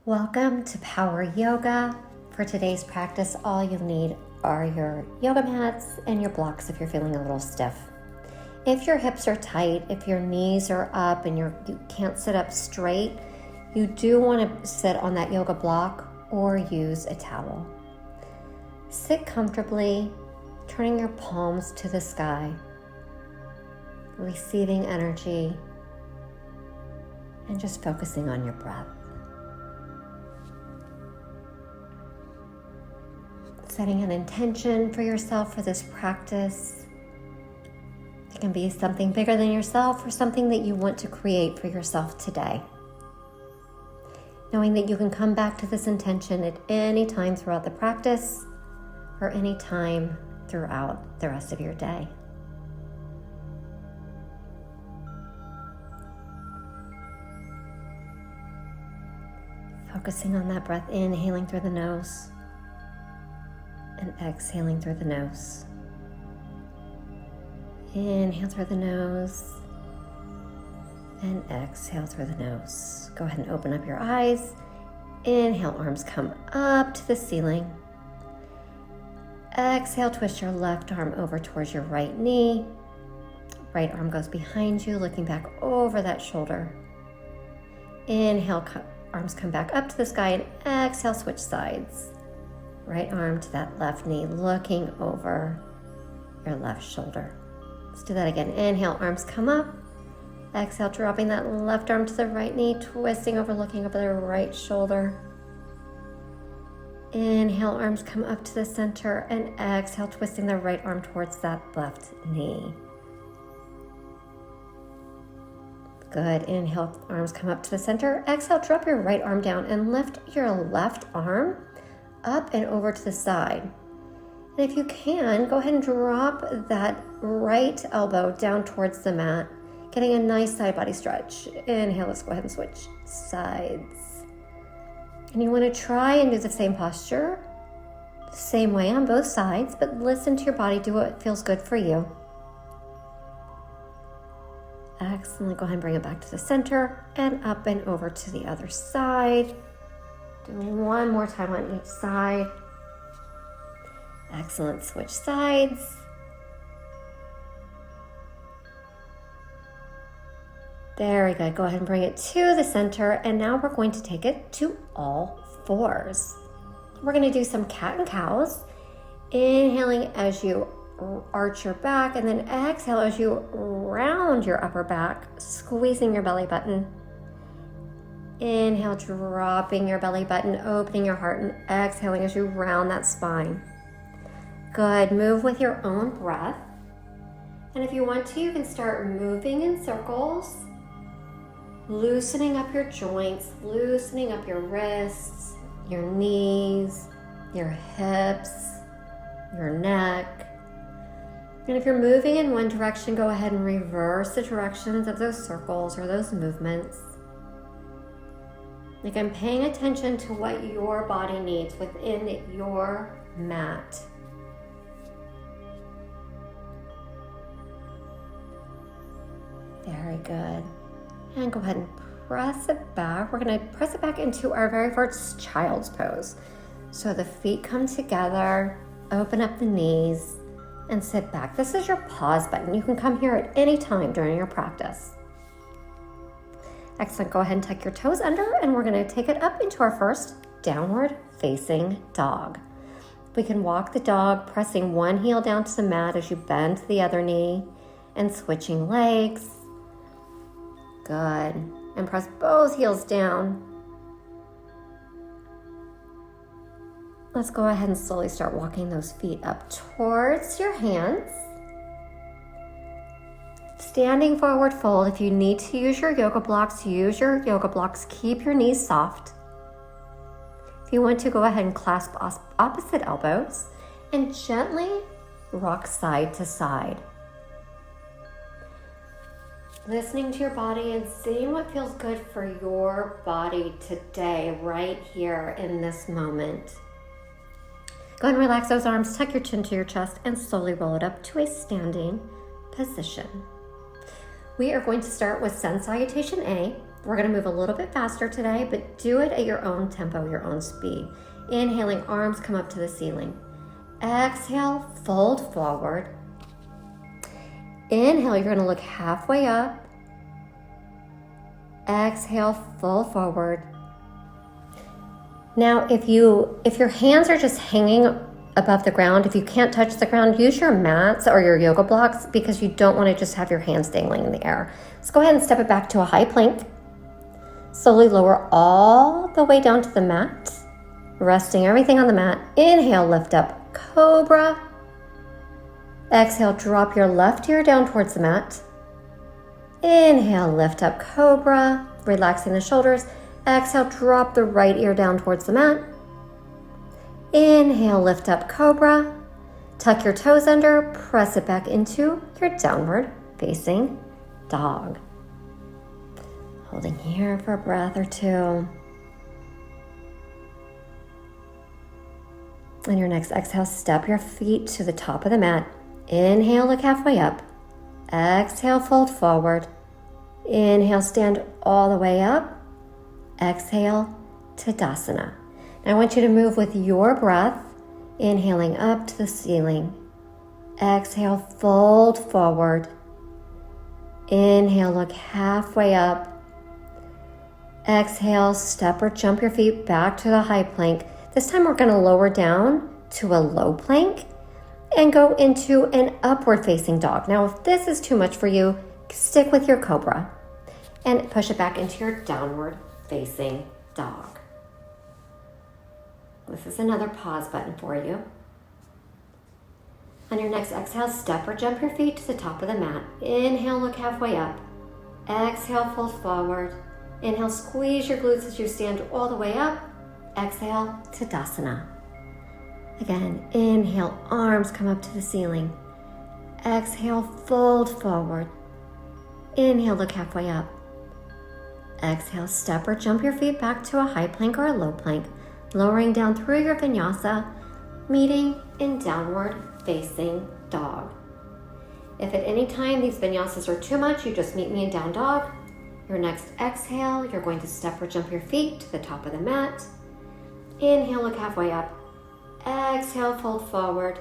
Welcome to Power Yoga. For today's practice, all you'll need are your yoga mats and your blocks if you're feeling a little stiff. If your hips are tight, if your knees are up and you can't sit up straight, you do want to sit on that yoga block or use a towel. Sit comfortably, turning your palms to the sky, receiving energy, and just focusing on your breath. Setting an intention for yourself for this practice. It can be something bigger than yourself or something that you want to create for yourself today. Knowing that you can come back to this intention at any time throughout the practice or any time throughout the rest of your day. Focusing on that breath, inhaling through the nose and exhaling through the nose. Inhale through the nose and exhale through the nose. Go ahead and open up your eyes. Inhale, arms come up to the ceiling. Exhale, twist your left arm over towards your right knee. Right arm goes behind you, looking back over that shoulder. Inhale, arms come back up to the sky, and exhale, switch sides. Right arm to that left knee, looking over your left shoulder. Let's do that again. Inhale, arms come up. Exhale, dropping that left arm to the right knee, twisting over, looking over the right shoulder. Inhale, arms come up to the center, and exhale, twisting the right arm towards that left knee. Good. Inhale, arms come up to the center. Exhale, drop your right arm down and lift your left arm up and over to the side. And if you can, go ahead and drop that right elbow down towards the mat, getting a nice side body stretch. Inhale, let's go ahead and switch sides. And you want to try and do the same posture, the same way on both sides, but listen to your body, do what feels good for you. Excellent. Go ahead and bring it back to the center and up and over to the other side. Doing one more time on each side. Excellent. Switch sides. Very good. Go ahead and bring it to the center. And now we're going to take it to all fours. We're going to do some cat and cows. Inhaling as you arch your back, and then exhale as you round your upper back, squeezing your belly button. Inhale, dropping your belly button, opening your heart, and exhaling as you round that spine. Good. Move with your own breath. And if you want to, you can start moving in circles, loosening up your joints, loosening up your wrists, your knees, your hips, your neck. And if you're moving in one direction, go ahead and reverse the directions of those circles or those movements. Again, paying attention to what your body needs within your mat. Very good. And go ahead and press it back. We're going to press it back into our very first child's pose. So the feet come together, open up the knees, and sit back. This is your pause button. You can come here at any time during your practice. Excellent. Go ahead and tuck your toes under, and we're going to take it up into our first downward facing dog. We can walk the dog, pressing one heel down to the mat as you bend the other knee and switching legs. Good. And press both heels down. Let's go ahead and slowly start walking those feet up towards your hands. Standing forward fold. If you need to use your yoga blocks, use your yoga blocks. Keep your knees soft. If you want to, go ahead and clasp opposite elbows and gently rock side to side. Listening to your body and seeing what feels good for your body today, right here in this moment. Go ahead and relax those arms, tuck your chin to your chest, and slowly roll it up to a standing position. We are going to start with Sun Salutation A. We're gonna move a little bit faster today, but do it at your own tempo, your own speed. Inhaling, arms come up to the ceiling. Exhale, fold forward. Inhale, you're gonna look halfway up. Exhale, fold forward. Now, if your hands are just hanging above the ground, if you can't touch the ground, use your mats or your yoga blocks because you don't want to just have your hands dangling in the air. Let's go ahead and step it back to a high plank. Slowly lower all the way down to the mat, resting everything on the mat. Inhale, lift up, cobra. Exhale, drop your left ear down towards the mat. Inhale, lift up, cobra, relaxing the shoulders. Exhale, drop the right ear down towards the mat. Inhale, lift up, cobra. Tuck your toes under, press it back into your downward facing dog. Holding here for a breath or two. On your next exhale, step your feet to the top of the mat. Inhale, look halfway up. Exhale, fold forward. Inhale, stand all the way up. Exhale, Tadasana. Now I want you to move with your breath, inhaling up to the ceiling. Exhale, fold forward. Inhale, look halfway up. Exhale, step or jump your feet back to the high plank. This time we're going to lower down to a low plank and go into an upward facing dog. Now, if this is too much for you, stick with your cobra and push it back into your downward facing dog. This is another pause button for you. On your next exhale, step or jump your feet to the top of the mat. Inhale, look halfway up. Exhale, fold forward. Inhale, squeeze your glutes as you stand all the way up. Exhale, Tadasana. Again, inhale, arms come up to the ceiling. Exhale, fold forward. Inhale, look halfway up. Exhale, step or jump your feet back to a high plank or a low plank, lowering down through your vinyasa, meeting in downward facing dog. If at any time these vinyasas are too much, you just meet me in down dog. Your next exhale, you're going to step or jump your feet to the top of the mat. Inhale, look halfway up. Exhale, fold forward.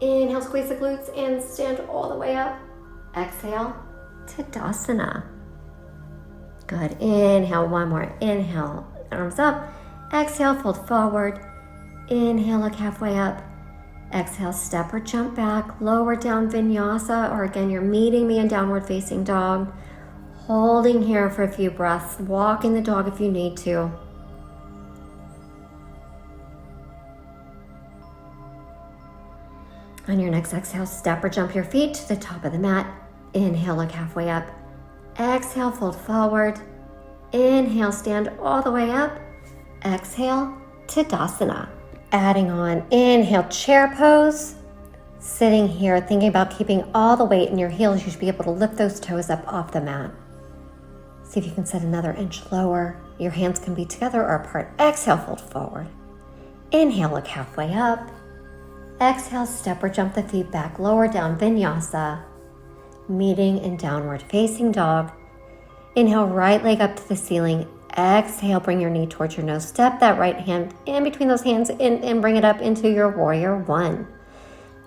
Inhale, squeeze the glutes and stand all the way up. Exhale, Tadasana. Good. Inhale, one more. Inhale, arms up. Exhale, fold forward. Inhale, look halfway up. Exhale, step or jump back. Lower down vinyasa, or again, you're meeting me in downward facing dog. Holding here for a few breaths. Walking the dog if you need to. On your next exhale, step or jump your feet to the top of the mat. Inhale, look halfway up. Exhale, fold forward. Inhale, stand all the way up. Exhale, Tadasana. Adding on, inhale, chair pose. Sitting here, thinking about keeping all the weight in your heels. You should be able to lift those toes up off the mat. See if you can sit another inch lower. Your hands can be together or apart. Exhale, fold forward. Inhale, look halfway up. Exhale, step or jump the feet back, lower down vinyasa, meeting in downward facing dog. Inhale, right leg up to the ceiling. Exhale, bring your knee towards your nose. Step that right hand in between those hands and bring it up into your warrior one.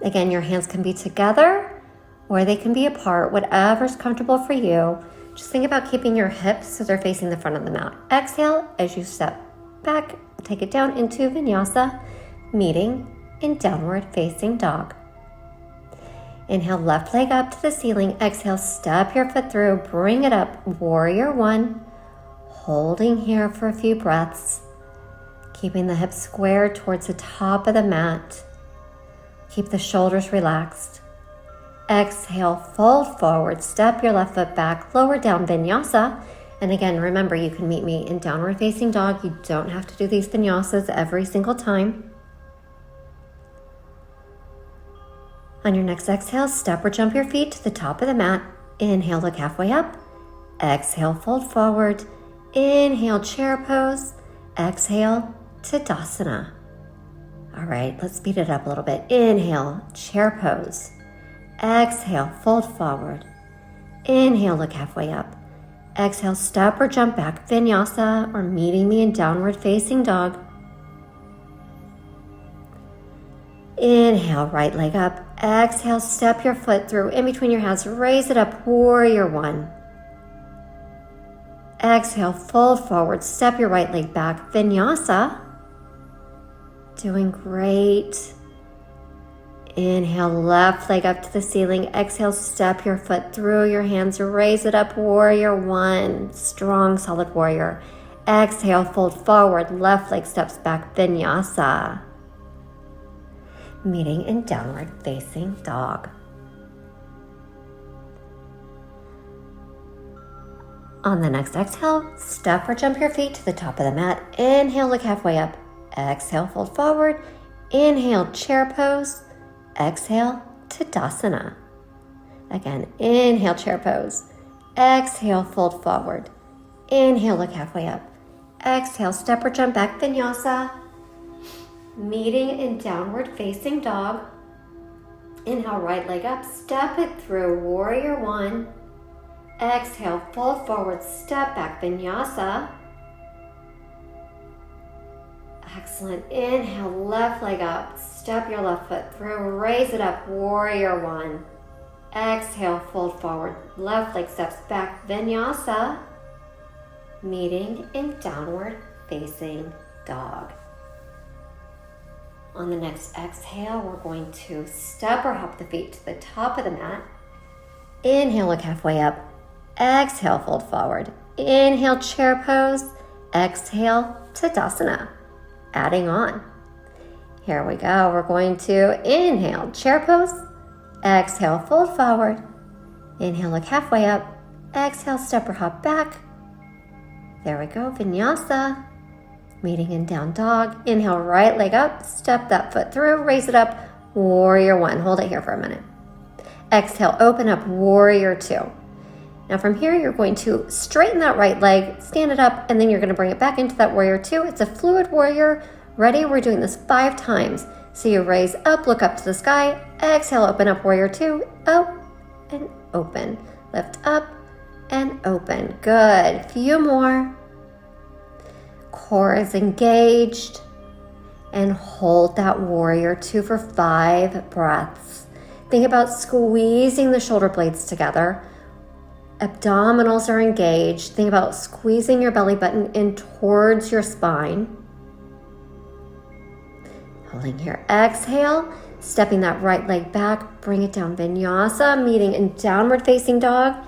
Again, your hands can be together or they can be apart, whatever's comfortable for you. Just think about keeping your hips so they're facing the front of the mat. Exhale as you step back, take it down into vinyasa, meeting in downward facing dog. Inhale, left leg up to the ceiling. Exhale, step your foot through, bring it up, warrior one. Holding here for a few breaths. Keeping the hips squared towards the top of the mat. Keep the shoulders relaxed. Exhale, fold forward, step your left foot back, lower down vinyasa. And again, remember, you can meet me in downward facing dog. You don't have to do these vinyasas every single time. On your next exhale, step or jump your feet to the top of the mat. Inhale, look halfway up. Exhale, fold forward. Inhale, chair pose. Exhale, Tadasana. All right, let's speed it up a little bit. Inhale, chair pose. Exhale, fold forward. Inhale, look halfway up. Exhale, step or jump back, vinyasa, or meeting me in downward facing dog. Inhale, right leg up. Exhale, step your foot through in between your hands. Raise it up, warrior one. Exhale, fold forward, step your right leg back, vinyasa. Doing great. Inhale, left leg up to the ceiling. Exhale, step your foot through your hands, raise it up, warrior one. Strong, solid warrior. Exhale, fold forward, left leg steps back, vinyasa. Meeting in downward facing dog. On the next exhale, step or jump your feet to the top of the mat. Inhale, look halfway up. Exhale, fold forward. Inhale, chair pose. Exhale, Tadasana. Again, inhale, chair pose. Exhale, fold forward. Inhale, look halfway up. Exhale, step or jump back, vinyasa. Meeting in downward facing dog. Inhale, right leg up, step it through, warrior one. Exhale, fold forward, step back, vinyasa. Excellent. Inhale, left leg up, step your left foot through, raise it up, warrior one. Exhale, fold forward, left leg steps back, vinyasa. Meeting in downward facing dog. On the next exhale, we're going to step or hop the feet to the top of the mat. Inhale, look halfway up. Exhale, fold forward. Inhale, chair pose. Exhale, Tadasana. Adding on. Here we go. We're going to inhale, chair pose. Exhale, fold forward. Inhale, look halfway up. Exhale, step or hop back. There we go, vinyasa. Meeting in down dog. Inhale, right leg up, step that foot through, raise it up, warrior one. Hold it here for a minute. Exhale, open up, warrior two. Now from here, you're going to straighten that right leg, stand it up, and then you're gonna bring it back into that warrior two. It's a fluid warrior. Ready? We're doing this 5 times. So you raise up, look up to the sky, exhale, open up, warrior two, up and open. Lift up and open. Good, few more. Core is engaged, and hold that warrior two for 5 breaths. Think about squeezing the shoulder blades together. Abdominals are engaged. Think about squeezing your belly button in towards your spine. Holding here, exhale, stepping that right leg back, bring it down, vinyasa, meeting in downward facing dog.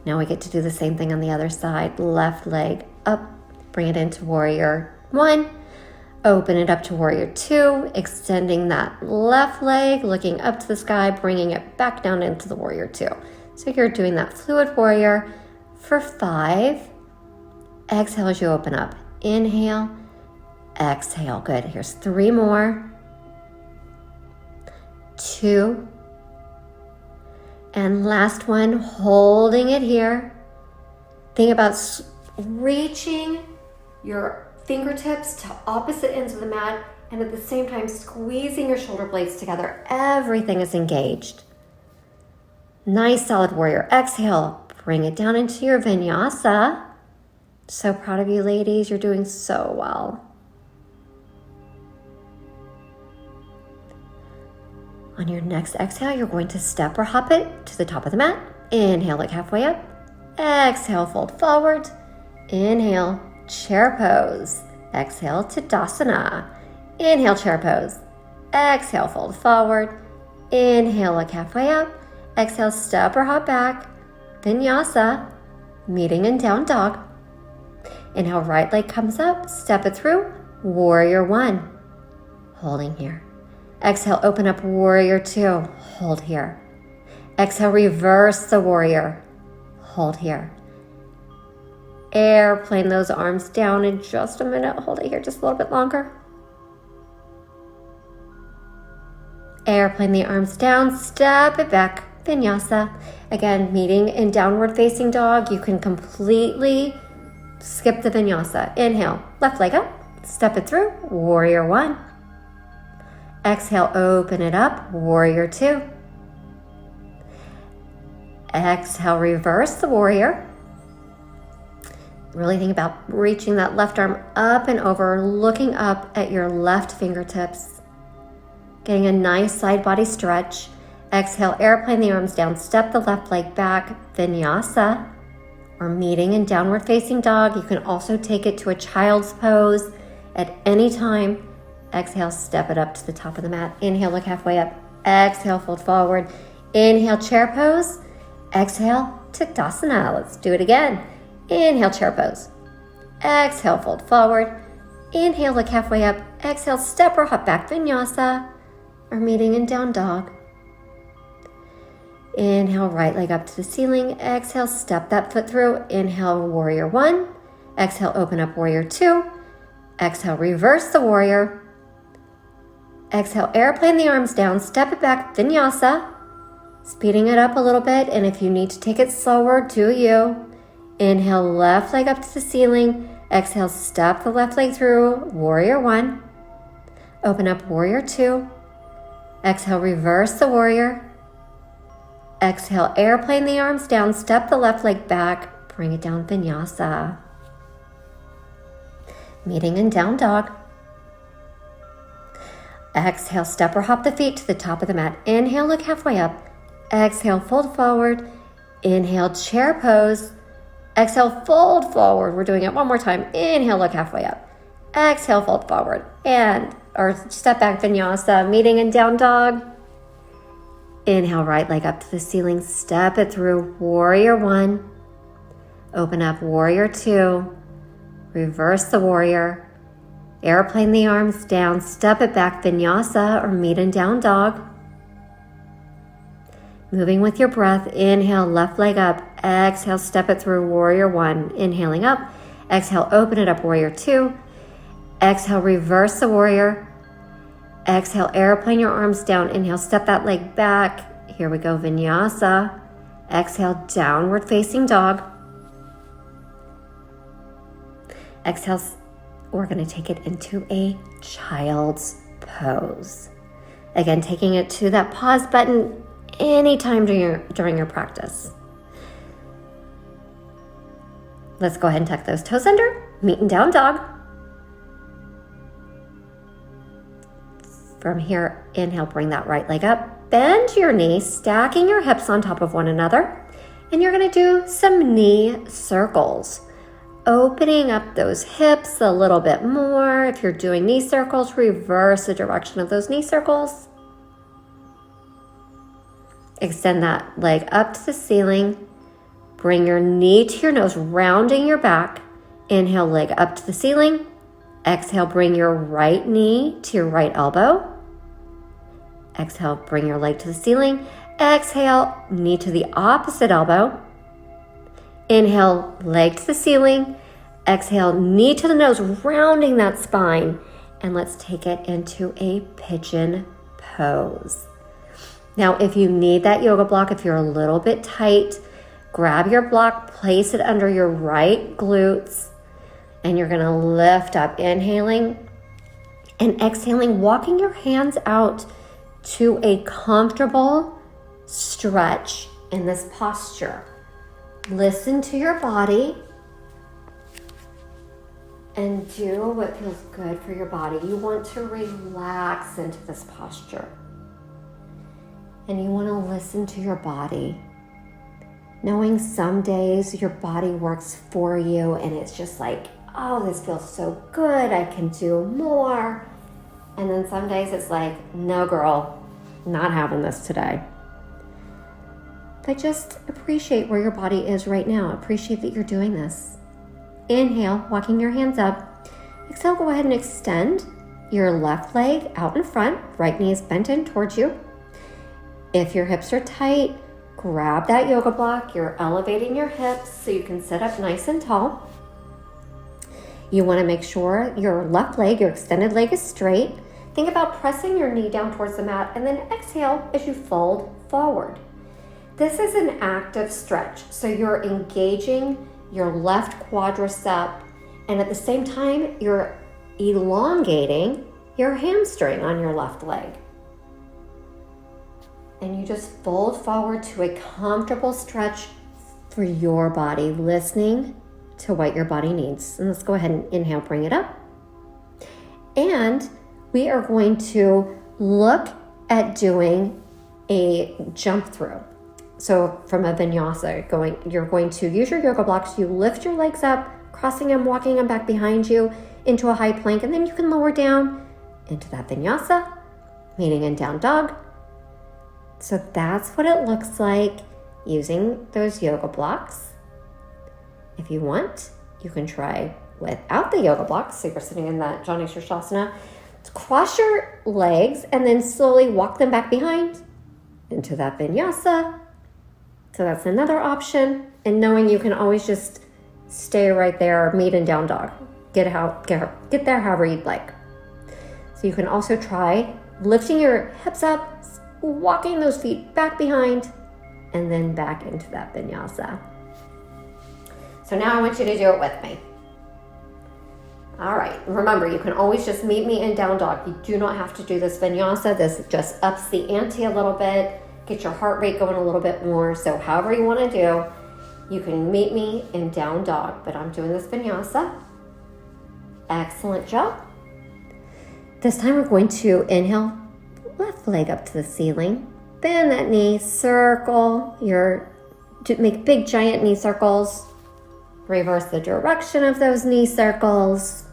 Now we get to do the same thing on the other side. Left leg up, bring it into warrior one, open it up to warrior two, extending that left leg, looking up to the sky, bringing it back down into the warrior two. So you're doing that fluid warrior for 5. Exhale as you open up. Inhale, exhale. Good. Here's 3 more. 2. And last one, holding it here. Think about reaching your fingertips to opposite ends of the mat, and at the same time squeezing your shoulder blades together. Everything is engaged. Nice solid warrior. Exhale, bring it down into your vinyasa. So proud of you, ladies. You're doing so well. On your next exhale, you're going to step or hop it to the top of the mat. Inhale, look halfway up. Exhale, fold forward. Inhale, chair pose. Exhale, Tadasana. Inhale, chair pose. Exhale, fold forward. Inhale, look halfway up. Exhale, step or hop back. Vinyasa, meeting in down dog. Inhale, right leg comes up, step it through, warrior one. Holding here. Exhale, open up, warrior two. Hold here. Exhale, reverse the warrior. Hold here. Airplane those arms down in just a minute. Hold it here just a little bit longer. Airplane the arms down, step it back. Vinyasa. Again, meeting in downward facing dog. You can completely skip the vinyasa. Inhale, left leg up, step it through, warrior one. Exhale, open it up, warrior two. Exhale, reverse the warrior. Really think about reaching that left arm up and over, looking up at your left fingertips. Getting a nice side body stretch. Exhale, airplane the arms down, step the left leg back, vinyasa, or meeting in downward facing dog. You can also take it to a child's pose at any time. Exhale, step it up to the top of the mat. Inhale, look halfway up. Exhale, fold forward. Inhale, chair pose. Exhale, Tadasana. Let's do it again. Inhale, chair pose. Exhale, fold forward. Inhale, look halfway up. Exhale, step or hop back, vinyasa, or meeting in down dog. Inhale, right leg up to the ceiling. Exhale, step that foot through. Inhale, warrior one. Exhale, open up warrior two. Exhale, reverse the warrior. Exhale, airplane the arms down, step it back, vinyasa. Speeding it up a little bit, and if you need to take it slower, do you. Inhale, left leg up to the ceiling. Exhale, step the left leg through, warrior one. Open up warrior two. Exhale, reverse the warrior. Exhale, airplane the arms down, step the left leg back, bring it down, vinyasa. Meeting in down dog. Exhale, step or hop the feet to the top of the mat. Inhale, look halfway up. Exhale, fold forward. Inhale, chair pose. Exhale, fold forward. We're doing it one more time. Inhale, look halfway up. Exhale, fold forward. Or step back, vinyasa, meeting in down dog. Inhale, right leg up to the ceiling. Step it through, warrior one. Open up, warrior two. Reverse the warrior. Airplane the arms down, step it back, vinyasa, or meet in down dog. Moving with your breath, inhale, left leg up. Exhale, step it through, warrior one. Inhaling up. Exhale, open it up, warrior two. Exhale, reverse the warrior. Exhale, airplane your arms down. Inhale, step that leg back. Here we go, vinyasa. Exhale, downward facing dog. Exhale, we're going to take it into a child's pose. Again, taking it to that pause button anytime during your practice. Let's go ahead and tuck those toes under, meet in down dog. From here, inhale, bring that right leg up, bend your knees, stacking your hips on top of one another, and you're going to do some knee circles. Opening up those hips a little bit more. If you're doing knee circles, reverse the direction of those knee circles. Extend that leg up to the ceiling. Bring your knee to your nose, rounding your back. Inhale, leg up to the ceiling. Exhale, bring your right knee to your right elbow. Exhale, bring your leg to the ceiling. Exhale, knee to the opposite elbow. Inhale, leg to the ceiling. Exhale, knee to the nose, rounding that spine. And let's take it into a pigeon pose. Now, if you need that yoga block, if you're a little bit tight, grab your block, place it under your right glutes, and you're gonna lift up, inhaling and exhaling, walking your hands out to a comfortable stretch in this posture. Listen to your body and do what feels good for your body. You want to relax into this posture. And you want to listen to your body. Knowing some days your body works for you and it's just like, oh, this feels so good, I can do more. And then some days it's like, no girl, not having this today. But just appreciate where your body is right now. Appreciate that you're doing this. Inhale, walking your hands up. Exhale, go ahead and extend your left leg out in front. Right knee is bent in towards you. If your hips are tight, grab that yoga block. You're elevating your hips so you can sit up nice and tall. You want to make sure your left leg, your extended leg, is straight. Think about pressing your knee down towards the mat and then exhale as you fold forward. This is an active stretch, so you're engaging your left quadricep and at the same time you're elongating your hamstring on your left leg. And you just fold forward to a comfortable stretch for your body, listening to what your body needs. And let's go ahead and inhale, bring it up. And we are going to look at doing a jump through. So from a vinyasa, you're going to use your yoga blocks. You lift your legs up, crossing them, walking them back behind you into a high plank, and then you can lower down into that vinyasa, meaning in down dog. So that's what it looks like using those yoga blocks. If you want, you can try without the yoga blocks. So you're sitting in that Janu Sirsasana. Cross your legs and then slowly walk them back behind into that vinyasa. So that's another option. And knowing you can always just stay right there, meet in down dog. Get there however you'd like. So you can also try lifting your hips up, walking those feet back behind, and then back into that vinyasa. So now I want you to do it with me. All right, remember, you can always just meet me in down dog. You do not have to do this vinyasa. This just ups the ante a little bit, get your heart rate going a little bit more. So however you want to do, you can meet me in down dog, but I'm doing this vinyasa. Excellent job. This time we're going to inhale, left leg up to the ceiling, bend that knee, circle, make big giant knee circles, reverse the direction of those knee circles,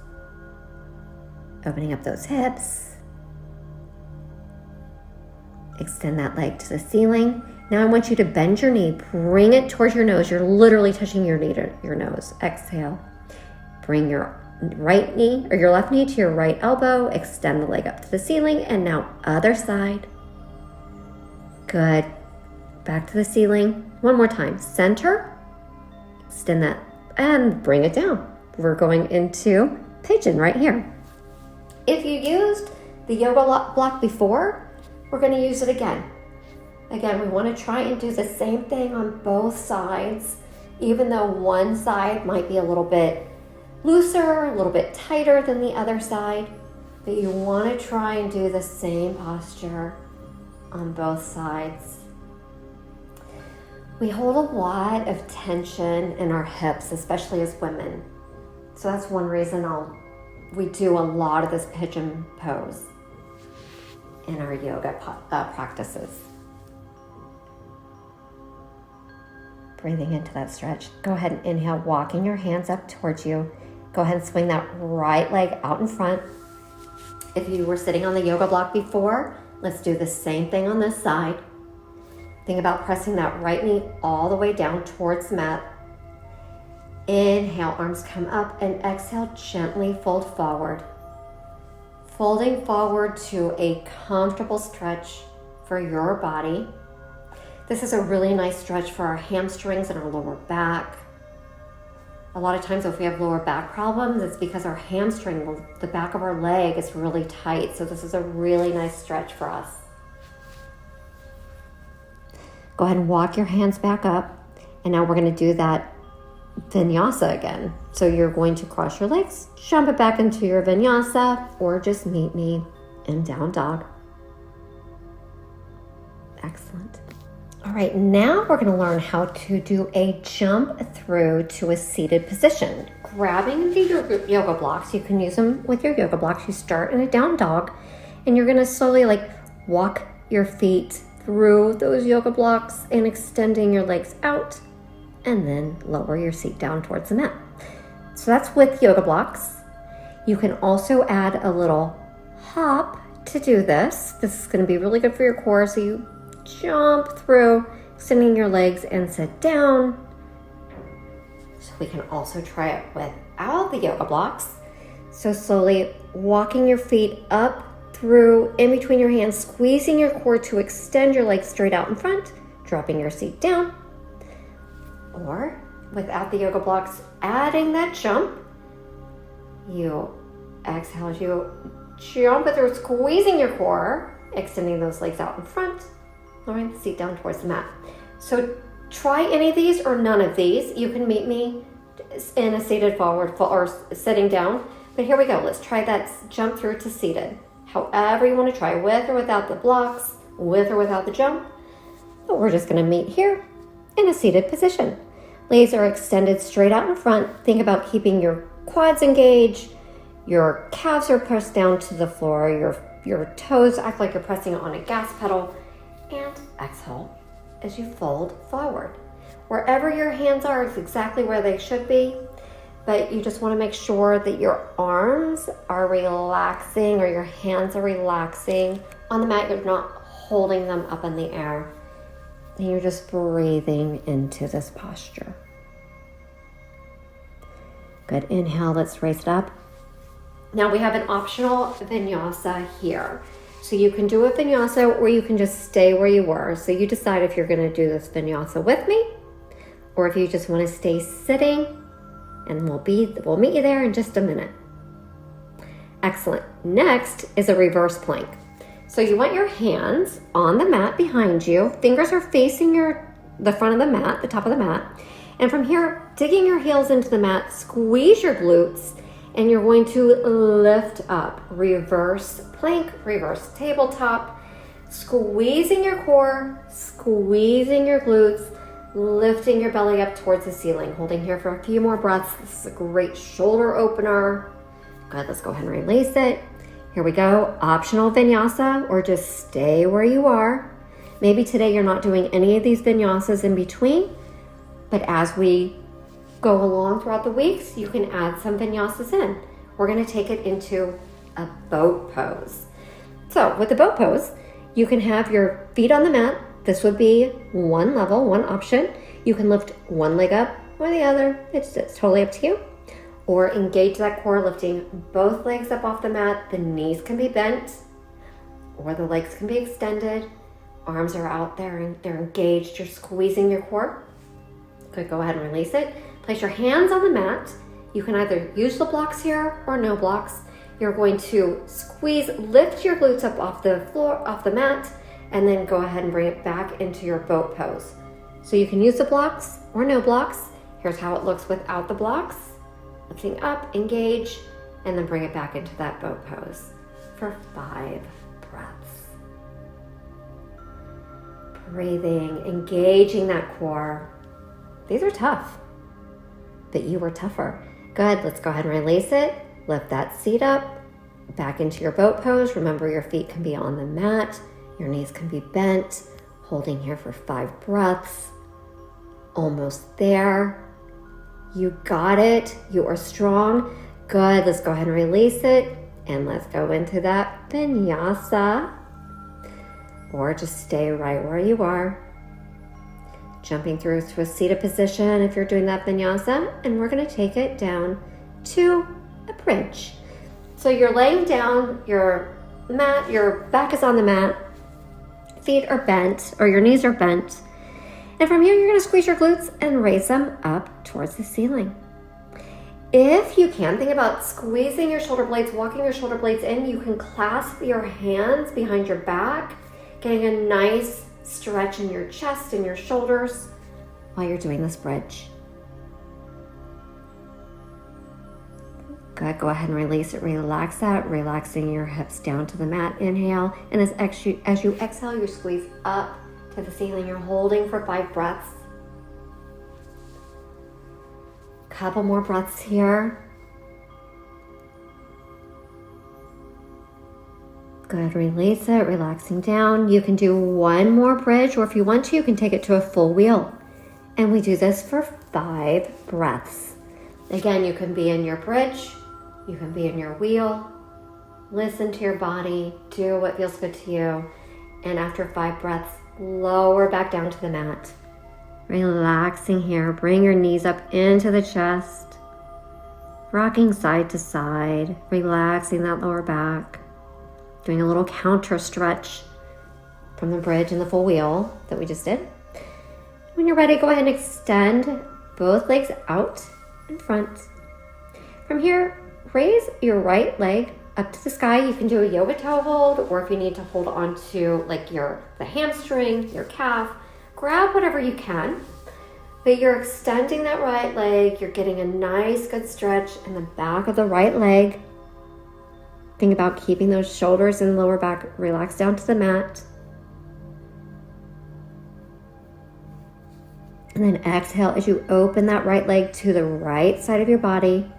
opening up those hips, extend that leg to the ceiling. Now I want you to bend your knee, bring it towards your nose. You're literally touching your knee to your nose. Exhale, bring your right knee or your left knee to your right elbow, extend the leg up to the ceiling, and now other side. Good. Back to the ceiling. One more time. Center, extend that, and bring it down. We're going into pigeon right here. If you used the yoga block before, we're going to use it again. Again, we want to try and do the same thing on both sides, even though one side might be a little bit looser, a little bit tighter than the other side, but you want to try and do the same posture on both sides. We hold a lot of tension in our hips, especially as women. So that's one reason we do a lot of this pigeon pose in our yoga practices. Breathing into that stretch. Go ahead and inhale, walking your hands up towards you. Go ahead and swing that right leg out in front. If you were sitting on the yoga block before, let's do the same thing on this side. Think about pressing that right knee all the way down towards the mat. Inhale, arms come up, and exhale, gently fold forward. Folding forward to a comfortable stretch for your body. This is a really nice stretch for our hamstrings and our lower back. A lot of times if we have lower back problems, it's because our hamstring, the back of our leg, is really tight. So this is a really nice stretch for us. Go ahead and walk your hands back up. And now we're going to do that vinyasa again. So you're going to cross your legs, jump it back into your vinyasa, or just meet me in down dog. Excellent. All right, now we're going to learn how to do a jump through to a seated position. Grabbing into your yoga blocks, you can use them with your yoga blocks. You start in a down dog, and you're going to slowly walk your feet through those yoga blocks and extending your legs out, and then lower your seat down towards the mat. So that's with yoga blocks. You can also add a little hop to do this. This is going to be really good for your core. So you jump through, extending your legs, and sit down. So we can also try it without the yoga blocks. So slowly walking your feet up through, in between your hands, squeezing your core to extend your legs straight out in front, dropping your seat down. Or without the yoga blocks, adding that jump. You exhale as you jump it through, squeezing your core, extending those legs out in front, lowering the seat down towards the mat. So try any of these or none of these. You can meet me in a seated forward or sitting down. But here we go. Let's try that jump through to seated. However you want to try, with or without the blocks, with or without the jump. But we're just going to meet here in a seated position. Legs are extended straight out in front. Think about keeping your quads engaged. Your calves are pressed down to the floor. Your toes act like you're pressing on a gas pedal. And exhale as you fold forward. Wherever your hands are is exactly where they should be, but you just want to make sure that your arms are relaxing or your hands are relaxing. On the mat, you're not holding them up in the air. And you're just breathing into this posture. Good. Inhale, let's raise it up. Now we have an optional vinyasa here. So you can do a vinyasa or you can just stay where you were. So you decide if you're going to do this vinyasa with me or if you just want to stay sitting, and we'll meet you there in just a minute. Excellent. Next is a reverse plank. So you want your hands on the mat behind you. Fingers are facing the front of the mat, the top of the mat. And from here, digging your heels into the mat, squeeze your glutes, and you're going to lift up. Reverse plank, reverse tabletop, squeezing your core, squeezing your glutes, lifting your belly up towards the ceiling. Holding here for a few more breaths. This is a great shoulder opener. Good, let's go ahead and release it. Here we go. Optional vinyasa, or just stay where you are. Maybe today you're not doing any of these vinyasas in between, but as we go along throughout the weeks, you can add some vinyasas in. We're going to take it into a boat pose. So with the boat pose, you can have your feet on the mat. This would be one level, one option. You can lift one leg up or the other. It's totally up to you. Or engage that core, lifting both legs up off the mat. The knees can be bent or the legs can be extended. Arms are out there and they're engaged. You're squeezing your core. Good, go ahead and release it. Place your hands on the mat. You can either use the blocks here or no blocks. You're going to lift your glutes up off the floor, off the mat, and then go ahead and bring it back into your boat pose. So you can use the blocks or no blocks. Here's how it looks without the blocks. Lifting up, engage, and then bring it back into that boat pose for 5 breaths. Breathing, engaging that core. These are tough, but you were tougher. Good, let's go ahead and release it. Lift that seat up, back into your boat pose. Remember, your feet can be on the mat. Your knees can be bent. Holding here for 5 breaths. Almost there. You got it. You are strong. Good. Let's go ahead and release it. And let's go into that vinyasa. Or just stay right where you are. Jumping through to a seated position if you're doing that vinyasa. And we're going to take it down to a bridge. So you're laying down, your mat, your back is on the mat. Feet are bent, or your knees are bent. And from here, you're going to squeeze your glutes and raise them up towards the ceiling. If you can, think about squeezing your shoulder blades, walking your shoulder blades in. You can clasp your hands behind your back, getting a nice stretch in your chest and your shoulders while you're doing this bridge. Good, go ahead and release it, relax that, relaxing your hips down to the mat, inhale. And as you exhale, you squeeze up to the ceiling. You're holding for 5 breaths. Couple more breaths here. Good, release it, relaxing down. You can do one more bridge, or if you want to, you can take it to a full wheel. And we do this for 5 breaths. Again, you can be in your bridge, you can be in your wheel. Listen to your body, do what feels good to you. And after 5 breaths, lower back down to the mat. Relaxing here, bring your knees up into the chest. Rocking side to side, relaxing that lower back. Doing a little counter stretch from the bridge and the full wheel that we just did. When you're ready, go ahead and extend both legs out in front. From here, raise your right leg up to the sky. You can do a yoga toe hold, or if you need to hold on to like the hamstring, your calf, grab whatever you can. But you're extending that right leg. You're getting a nice good stretch in the back of the right leg. Think about keeping those shoulders and lower back relaxed down to the mat. And then exhale as you open that right leg to the right side of your body.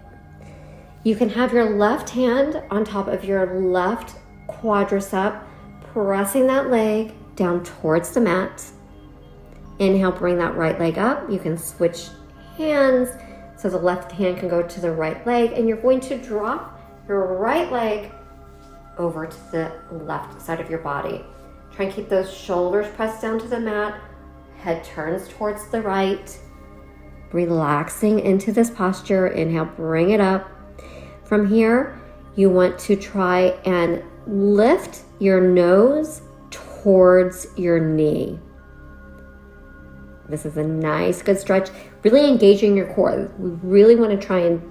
You can have your left hand on top of your left quadricep, pressing that leg down towards the mat. Inhale, bring that right leg up. You can switch hands so the left hand can go to the right leg, and you're going to drop your right leg over to the left side of your body. Try and keep those shoulders pressed down to the mat. Head turns towards the right. Relaxing into this posture. Inhale, bring it up. From here, you want to try and lift your nose towards your knee. This is a nice, good stretch. Really engaging your core. We really want to try and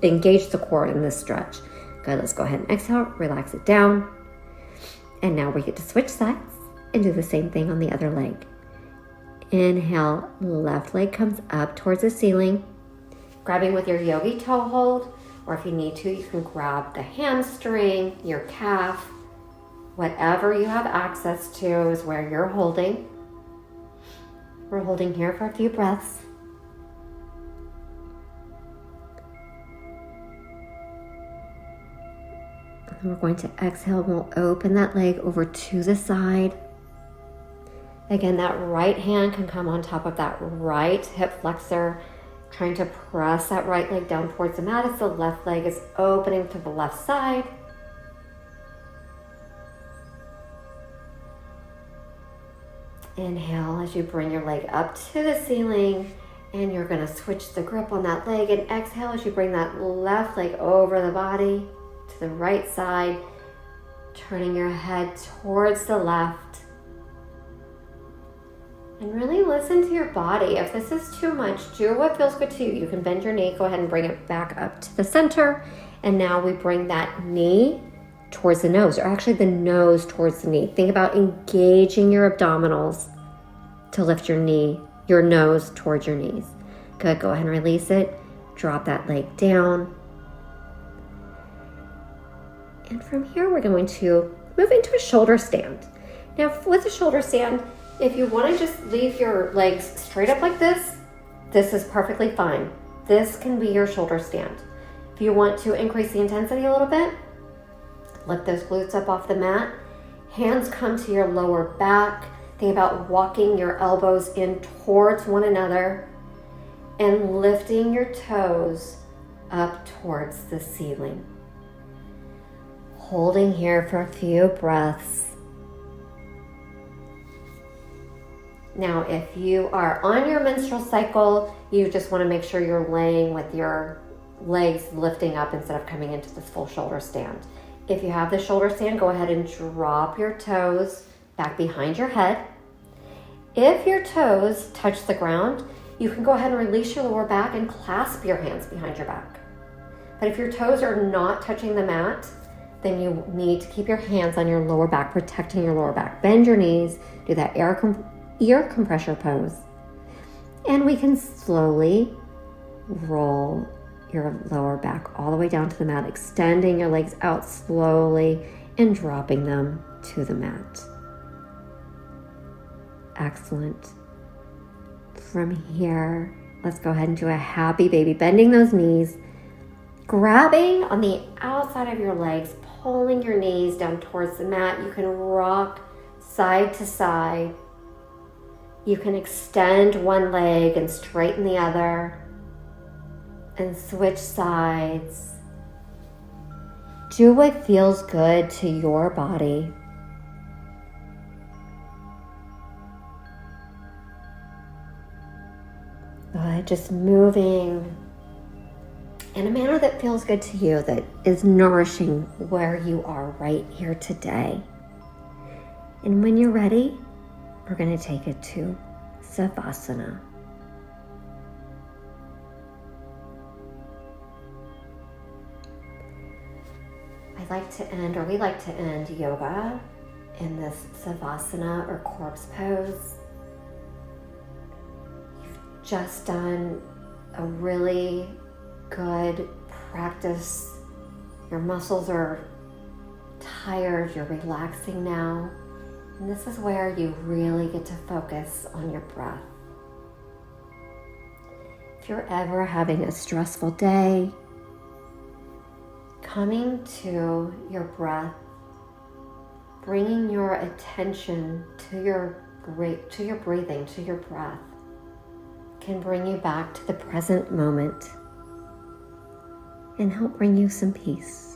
engage the core in this stretch. Good, let's go ahead and exhale, relax it down. And now we get to switch sides and do the same thing on the other leg. Inhale, left leg comes up towards the ceiling. Grabbing with your yogi toe hold, or if you need to, you can grab the hamstring, your calf. Whatever you have access to is where you're holding. We're holding here for a few breaths. And we're going to exhale. We'll open that leg over to the side. Again, that right hand can come on top of that right hip flexor, trying to press that right leg down towards the mat as the left leg is opening to the left side. Inhale as you bring your leg up to the ceiling, and you're going to switch the grip on that leg, and exhale as you bring that left leg over the body to the right side, turning your head towards the left. And really listen to your body. If this is too much, do what feels good to you. You can bend your knee, go ahead and bring it back up to the center. And now we bring that knee towards the nose, or actually the nose towards the knee. Think about engaging your abdominals to lift your knee, your nose towards your knees. Good, go ahead and release it. Drop that leg down. And from here, we're going to move into a shoulder stand. Now with a shoulder stand, if you want to just leave your legs straight up like this is perfectly fine. This can be your shoulder stand. If you want to increase the intensity a little bit, lift those glutes up off the mat. Hands come to your lower back. Think about walking your elbows in towards one another and lifting your toes up towards the ceiling. Holding here for a few breaths. Now, if you are on your menstrual cycle, you just want to make sure you're laying with your legs lifting up instead of coming into this full shoulder stand. If you have the shoulder stand, go ahead and drop your toes back behind your head. If your toes touch the ground, you can go ahead and release your lower back and clasp your hands behind your back. But if your toes are not touching the mat, then you need to keep your hands on your lower back, protecting your lower back. Bend your knees, do that ear compressor pose. And we can slowly roll your lower back all the way down to the mat, extending your legs out slowly and dropping them to the mat. Excellent. From here, let's go ahead and do a happy baby, bending those knees, grabbing on the outside of your legs, pulling your knees down towards the mat. You can rock side to side. You can extend one leg and straighten the other and switch sides. Do what feels good to your body. Good, just moving in a manner that feels good to you, that is nourishing where you are right here today. And when you're ready, we're going to take it to Savasana. We like to end yoga in this Savasana or corpse pose. You've just done a really good practice. Your muscles are tired, you're relaxing now. And this is where you really get to focus on your breath. If you're ever having a stressful day, coming to your breath, bringing your attention to your breathing, to your breath, can bring you back to the present moment and help bring you some peace.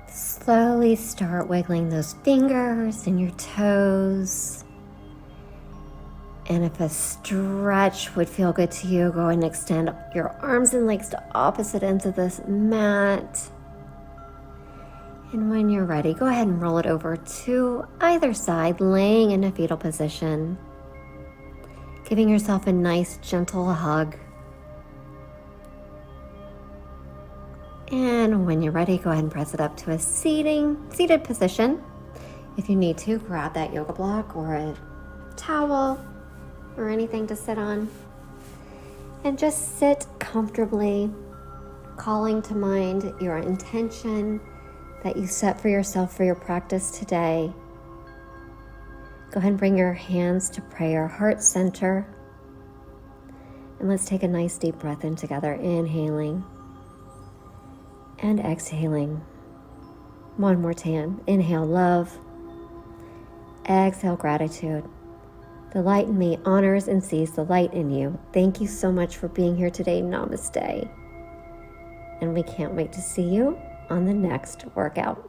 Slowly start wiggling those fingers and your toes. And if a stretch would feel good to you, go and extend your arms and legs to opposite ends of this mat. And when you're ready, go ahead and roll it over to either side, laying in a fetal position. Giving yourself a nice, gentle hug. And when you're ready, go ahead and press it up to a seated position. If you need to, grab that yoga block or a towel or anything to sit on. And just sit comfortably, calling to mind your intention that you set for yourself for your practice today. Go ahead and bring your hands to prayer, heart center. And let's take a nice deep breath in together, inhaling and exhaling. One more time. Inhale love. Exhale gratitude. The light in me honors and sees the light in you. Thank you so much for being here today. Namaste. And we can't wait to see you on the next workout.